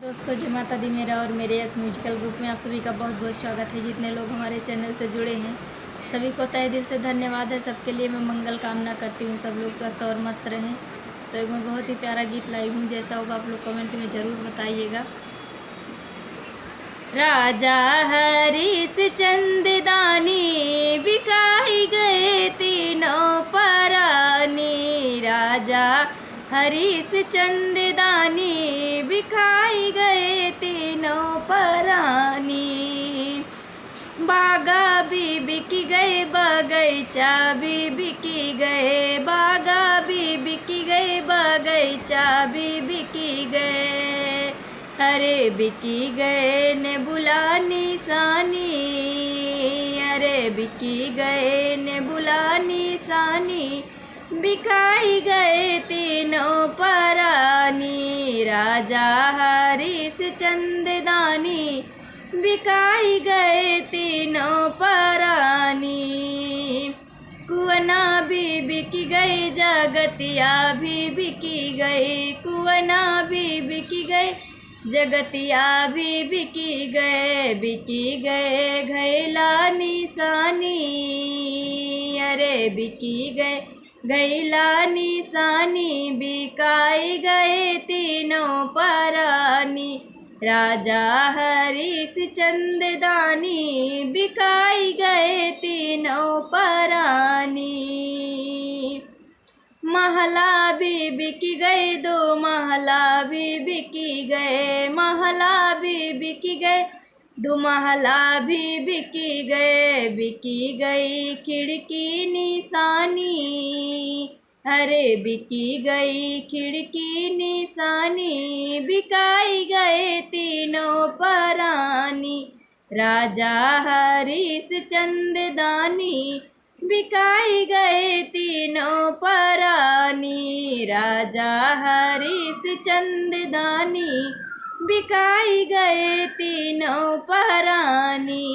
दोस्तों जय माता दी। मेरा और मेरे यस म्यूजिकल ग्रुप में आप सभी का बहुत बहुत स्वागत है। जितने लोग हमारे चैनल से जुड़े हैं सभी को तहे दिल से धन्यवाद है। सबके लिए मैं मंगल कामना करती हूँ, सब लोग स्वस्थ और मस्त रहें। तो एक मैं बहुत ही प्यारा गीत लाई हूँ, जैसा होगा आप लोग कमेंट में ज़रूर बताइएगा। राजा हरीश चंददानी बिकाई गए तीनों परानी। राजा हरीश चंददानी बिकाई गए तीनों परानी। बागा भी बिकी गए, बगैचा भी बिकी गए, बागा भी बिकी गए, बगैचा भी बिकी गए। अरे बिकी गए ने बुला निशानी, अरे बिकी गए ने बुला निशानी। बिकाई गए तीनों परानी। राजा हरीश चंददानी बिकाई गए तीनों परानी। कुवना भी बिकी गई, जगतिया भी बिकी गई, कुवना भी बिकी गई, जगतिया भी बिकी गए घैला निशानी। अरे बिकी गए घैला निशानी। बिकाई गए तीनों परानी। राजा हरीश चंददानी बिकाई गए तीनों परानी। महला भी बिकी गए, दो महला भी बिकी गए, महला भी बिकी गए, दो महला भी बिकी गई खिड़की निशानी। अरे बिकी गई खिड़की निशानी। बिकाई गए तीनों परानी। राजा हरीश चंददानी बिकाई गए तीनों परानी। राजा हरीश चंददानी बिकाई गए तीनों परानी।